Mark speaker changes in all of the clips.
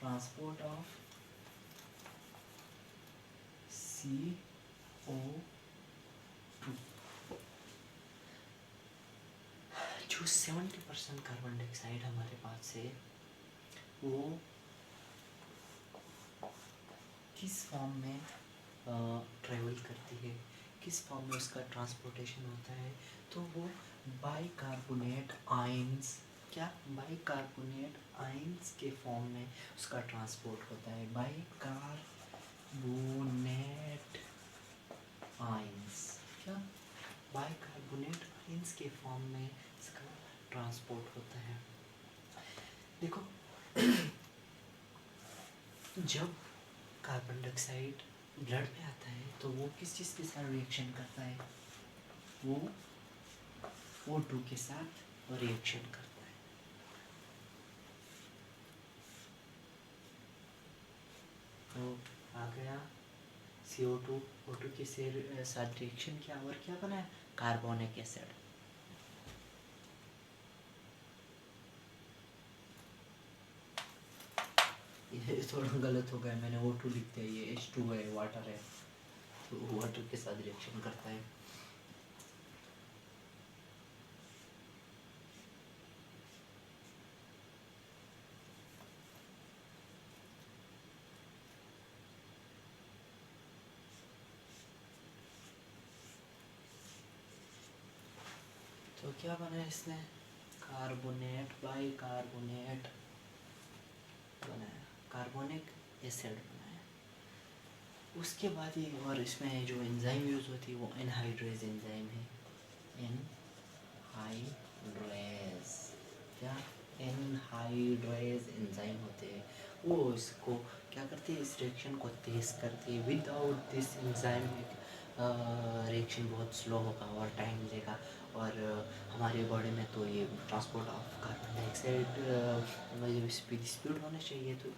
Speaker 1: Transport of CO2। जो 70% carbon dioxide हमारे पास है वो किस फॉर्म में ट्रेवल करती है, किस फॉर्म में उसका ट्रांसपोर्टेशन होता है, तो वो बाइकार्बोनेट आयंस, क्या बाइकार्बोनेट आयंस के फॉर्म में उसका ट्रांसपोर्ट होता है। बाइकार्बोनेट आयंस, क्या बाइकार्बोनेट आयंस के फॉर्म में इसका ट्रांसपोर्ट होता है। देखो जब कार्बन डाइऑक्साइड ब्लड में आता है तो वो किस चीज़ के साथ रिएक्शन करता है, वो O2 के साथ रिएक्शन करता है। तो आ गया CO2 O2 के साथ रिएक्शन किया और क्या बना है, कार्बोनिक एसिड। ये थोड़ा गलत हो गया, मैंने O2 लिख दिया, ये H2 है, वाटर है, तो वाटर के साथ रिएक्शन करता है। तो क्या बना है इसने, कार्बोनेट बाइकार्बोनेट बनाया, कार्बोनिक एसिड बनाया। उसके बाद ये, और इसमें जो एंजाइम यूज़ होती है वो एनहाइड्रेज एंजाइम है। एनहाइड्रेज, क्या एनहाइड्रेज एंजाइम होते हैं, वो इसको क्या करते हैं, इस रिएक्शन को तेज़ करती है। विदाउट दिस एंजाइम रिएक्शन बहुत स्लो होगा और टाइम लेगा, और हमारे बॉडी में तो ये transport of carbon dioxide speed होना चाहिए, तो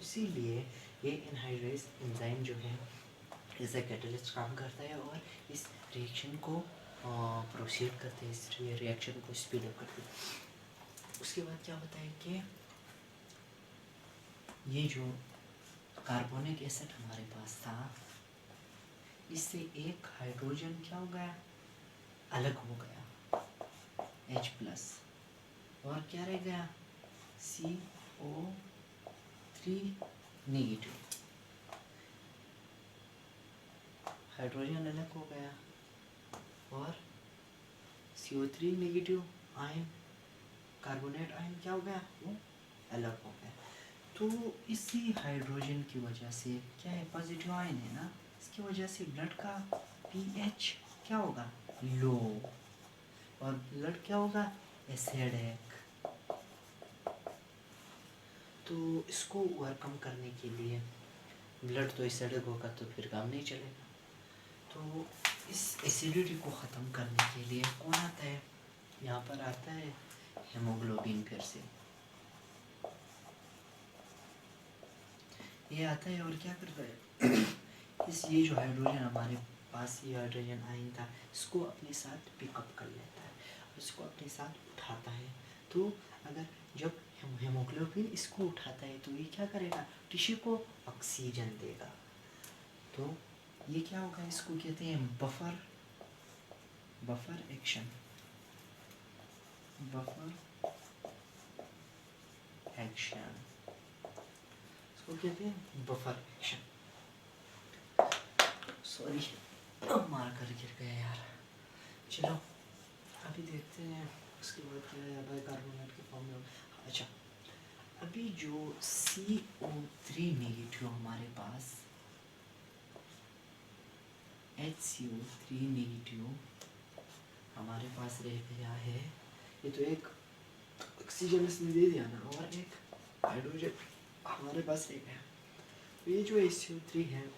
Speaker 1: इसीलिए ये एनहाइड्रेज एंजाइम जो है एज ए कैटलिस्ट काम करता है और इस रिएक्शन को प्रोसीड करते हैं, इस रिएक्शन को स्पीड अप करते हैं। उसके बाद क्या होता है कि ये जो कार्बोनिक एसिड हमारे पास था, इससे एक हाइड्रोजन क्या हो गया, अलग हो गया, H+, और क्या रह गया, CO3 नेगेटिव। हाइड्रोजन अलग हो गया और CO3 negative ion, carbonate ion क्या हो गया, वो अलग हो गया। तो इसी हाइड्रोजन की वजह से क्या है, पॉजिटिव आयन है ना, इसकी वजह से ब्लड का pH क्या होगा, लो, और ब्लड क्या होगा, एसिडिक। तो इसको ओवरकम करने के लिए, ब्लड तो एसिडिक होगा तो फिर काम नहीं चलेगा, तो इस एसिडिटी को ख़त्म करने के लिए कौन आता है, यहाँ पर आता है हेमोग्लोबिन। फिर से ये आता है और क्या करता है ये जो हाइड्रोजन हमारे पास, ये हाइड्रोजन आयन था, इसको अपने साथ पिकअप कर लेता है, इसको अपने साथ उठाता है। तो अगर जब हेमोग्लोबिन इसको उठाता है तो ये क्या करेगा, टिश्यू को ऑक्सीजन देगा। तो ये क्या होगा, इसको कहते हैं बफर एक्शन, इसको कहते हैं बफर एक्शन। सॉरी मार कर गिर गया यार। चलो अभी देखते हैं उसके बाद क्या है, बाइकार्बोनेट के फॉर्म में। अच्छा, अभी जो CO3 नेगेटिव हमारे पास, HCO3 नेगेटिव हमारे पास रह गया है, ये तो एक ऑक्सीजन इसने दे दिया ना, और एक हाइड्रोजन हमारे पास रह गया। तो ये जो HCO3 है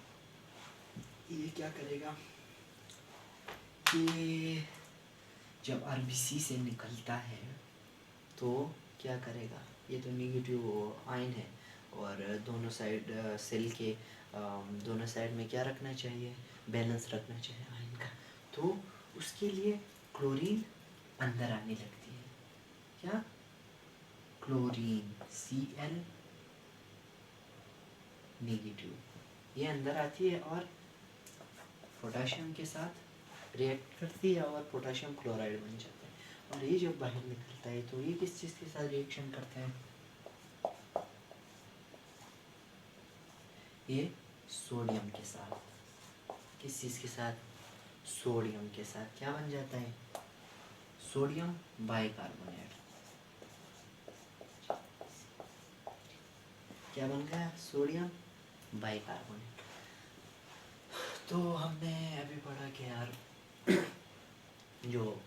Speaker 1: ये क्या करेगा, ये जब RBC से निकलता है तो क्या करेगा, ये तो नेगेटिव आयन है और दोनों साइड सेल के दोनों साइड में क्या रखना चाहिए, बैलेंस रखना चाहिए आयन का। तो उसके लिए क्लोरीन अंदर आने लगती है, क्या, क्लोरीन Cl नेगेटिव। ये अंदर आती है और पोटाशियम के साथ रिएक्ट करती है और पोटाशियम क्लोराइड बन जाता है। और ये जब बाहर निकलता है तो ये किस चीज़ के साथ रिएक्शन करता है? ये सोडियम के साथ। किस चीज़ के साथ? सोडियम के साथ। क्या बन जाता है? Sodium bicarbonate. क्या बन गया? Sodium bicarbonate. तो हमने अभी पढ़ा कि यार जो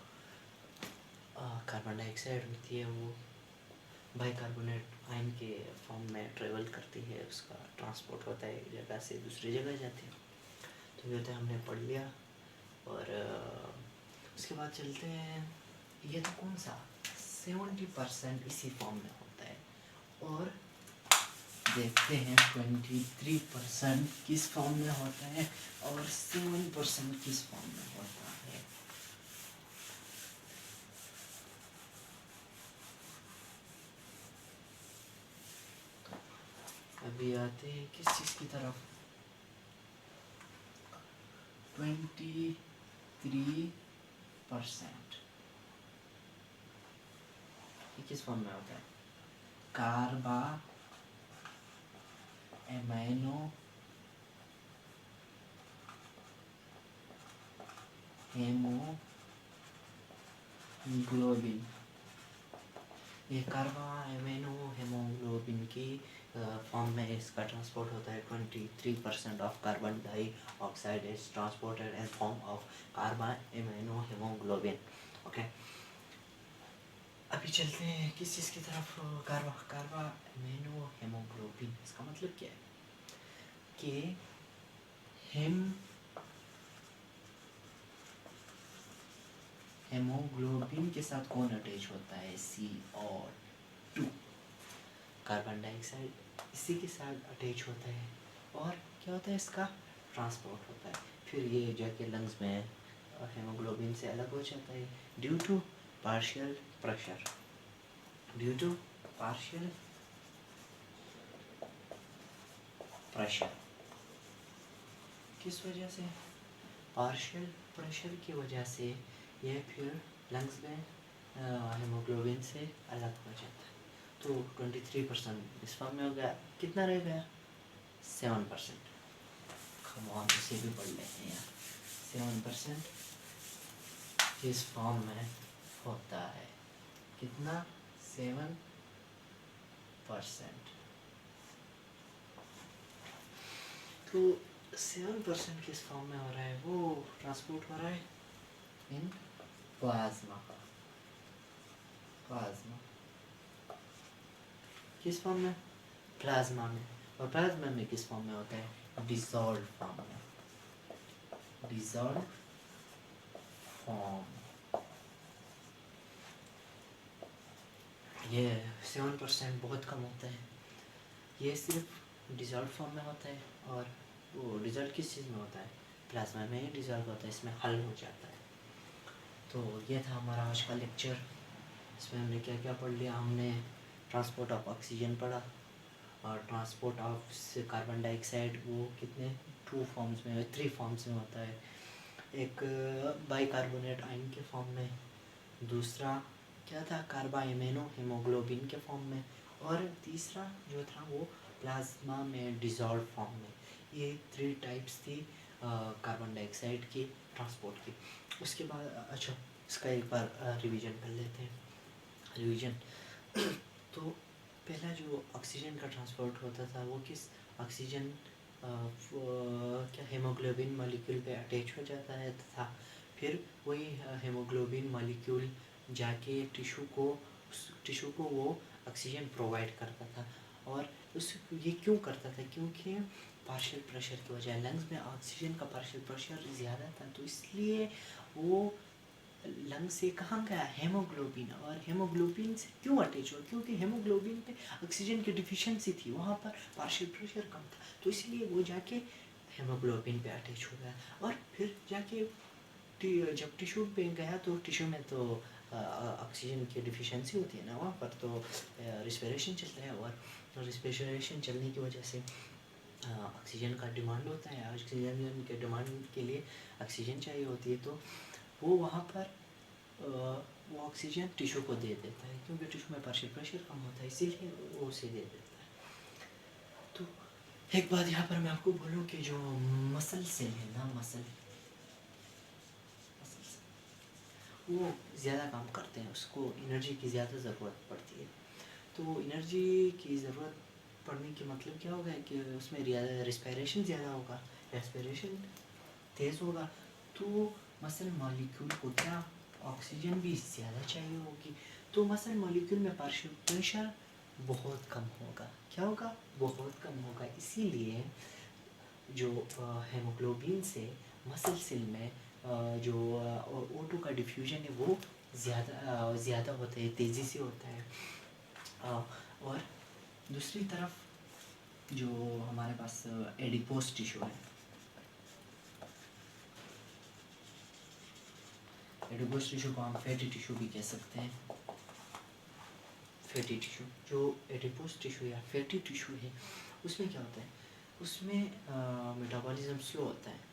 Speaker 1: कार्बन डाइऑक्साइड होती है वो बाइकार्बोनेट आयन के फॉर्म में ट्रेवल करती है, उसका ट्रांसपोर्ट होता है एक जगह से दूसरी जगह जाती है। तो ये तो हमने पढ़ लिया। और उसके बाद चलते हैं, ये तो कौन सा 70% इसी फॉर्म में होता है। और देखते हैं 23% किस फॉर्म में होता है और 7% किस फॉर्म में होता है। अभी आते हैं किस चीज़ की तरफ? 23% ये किस फॉर्म में होता है? Carbamino haemoglobin. ये कार्बा एमाइनो हेमोग्लोबिन की फॉर्म में इसका ट्रांसपोर्ट होता है। 23% of carbon dioxide is transported in form of carbamino haemoglobin. Okay, अभी चलते हैं किस चीज़ की तरफ? Carbamino haemoglobin. इसका मतलब क्या है कि हेमोग्लोबिन के साथ कौन अटैच होता है? CO2। कार्बन डाइऑक्साइड इसी के साथ अटैच होता है और क्या होता है? इसका ट्रांसपोर्ट होता है। फिर ये जाके लंग्स में हेमोग्लोबिन से अलग हो जाता है due to partial pressure. Due to partial pressure. किस वजह से? पार्शियल प्रेशर की वजह से ये फिर लंग्स में हेमोग्लोबिन से अलग हो जाता है। तो 23% इस फॉर्म में हो गया। कितना रह गया? 7%। हम इसे भी पढ़ लेते हैं। 7% इस फॉर्म में होता है। कितना? 7%। तो 7% किस फॉर्म में हो रहा है? वो ट्रांसपोर्ट हो रहा है इन प्लाज्मा। प्लाज्मा किस फॉर्म में? प्लाज्मा में। और प्लाज्मा में किस फॉर्म में होता है? डिसॉल्व फॉर्म में। Dissolve form. ये 7% बहुत कम होता है। ये सिर्फ डिसॉल्व फॉर्म में होता है। और वो डिसॉल्व किस चीज़ में होता है? प्लाज्मा में ही डिसॉल्व होता है, इसमें हल हो जाता है। तो ये था हमारा आज का लेक्चर। इसमें हमने क्या क्या पढ़ लिया? हमने ट्रांसपोर्ट ऑफ ऑक्सीजन पढ़ा और ट्रांसपोर्ट ऑफ कार्बन डाइऑक्साइड वो कितने 3 फॉर्म्स में होता है। एक बाइकार्बोनेट आयन के फॉर्म में, दूसरा क्या था? कार्बा एमाइनो हेमोग्लोबिन के फॉर्म में, और तीसरा जो था वो प्लाज्मा में डिसॉल्व फॉर्म में। ये 3 टाइप्स थी कार्बन डाइऑक्साइड की ट्रांसपोर्ट की। उसके बाद अच्छा, इसका एक बार रिवीजन कर लेते हैं। रिवीजन तो पहला जो ऑक्सीजन का ट्रांसपोर्ट होता था वो किस? ऑक्सीजन क्या हेमोग्लोबिन मॉलिक्यूल पे अटैच हो जाता है तथा फिर वही हेमोग्लोबिन मॉलिक्यूल जाके टिश्यू को वो ऑक्सीजन प्रोवाइड करता था। और ये क्यों करता था? क्योंकि पार्शियल प्रेशर की वजह, लंग्स में ऑक्सीजन का पार्शियल प्रेशर ज़्यादा था, तो इसलिए वो लंग से कहाँ गया? हेमोग्लोबिन। और हेमोग्लोबिन से क्यों अटैच हुआ? क्योंकि हेमोग्लोबिन पे ऑक्सीजन की डिफिशिएंसी थी, वहाँ पर पार्शियल प्रेशर कम था, तो इसलिए वो जाके हेमोग्लोबिन पे अटैच हो गया। और फिर जाके जब टिश्यू पे गया तो टिश्यू में तो ऑक्सीजन की डिफिशिएंसी होती है ना, वहाँ पर तो रिस्पिरेशन चलता है और रिस्पिरेशन चलने की वजह से ऑक्सीजन का डिमांड होता है, ऑक्सीजन के डिमांड के लिए ऑक्सीजन चाहिए होती है, तो वो वहाँ पर वो ऑक्सीजन टिश्यू को दे देता है, क्योंकि टिश्यू में पार्शियल प्रेशर कम होता है, इसीलिए वो उसे दे देता है। तो एक बात यहाँ पर मैं आपको बोलूँ कि जो मसल सेल है ना, मसल वो ज़्यादा काम करते हैं, उसको एनर्जी की ज़्यादा ज़रूरत पड़ती है। तो एनर्जी की ज़रूरत पड़ने की मतलब क्या होगा कि उसमें रिस्पायरेशन ज़्यादा होगा, रेस्पिरेशन तेज़ होगा, तो मसल मॉलिक्यूल को क्या ऑक्सीजन भी ज़्यादा चाहिए होगी, तो मसल मॉलिक्यूल में पार्शियल प्रेशर बहुत कम होगा। क्या होगा? बहुत कम होगा। इसीलिए जो हेमोग्लोबिन से मसल सेल में जो O2 का डिफ्यूजन है वो ज़्यादा होता है, तेज़ी से होता है। और दूसरी तरफ जो हमारे पास एडिपोज टिश्यू है, एडिपोज टिश्यू को हम फैटी टिश्यू भी कह सकते हैं। फैटी टिश्यू, जो एडिपोज टिश्यू या फैटी टिश्यू है, उसमें क्या होता है, उसमें मेटाबॉलिज्म स्लो होता है,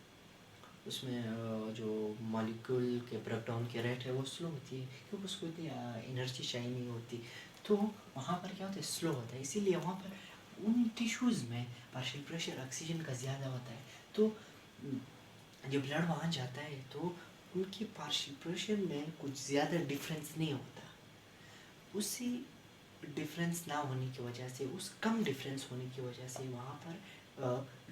Speaker 1: उसमें जो मॉलिक्यूल के ब्रेकडाउन की रेट है वो स्लो होती है, क्योंकि उसको इतनी एनर्जी चाहिए नहीं होती, तो वहाँ पर क्या होता है, स्लो होता है। इसीलिए वहाँ पर उन टिश्यूज़ में पार्शियल प्रेशर ऑक्सीजन का ज़्यादा होता है, तो जब ब्लड वहाँ जाता है तो उनकी पार्शियल प्रेशर में कुछ ज़्यादा डिफरेंस नहीं होता। उसी डिफरेंस ना होने की वजह से, उस कम डिफरेंस होने की वजह से वहाँ पर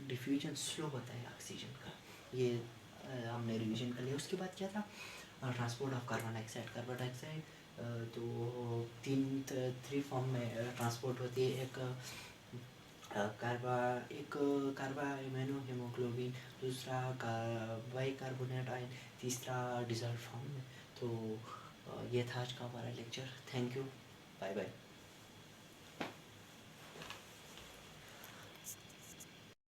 Speaker 1: डिफ्यूजन स्लो होता है ऑक्सीजन का। ये हमने रिवीजन कर लिया। उसके बाद क्या था, transport of carbon dioxide. Carbon dioxide तो थ्री फॉर्म में ट्रांसपोर्ट होती है, एक कार्बा इम्यूनो हीमोग्लोबिन, दूसरा बाई कार्बोनेट आयन, तीसरा डिजॉल्व फॉर्म में। तो ये था आज का हमारा lecture. Thank you, bye bye.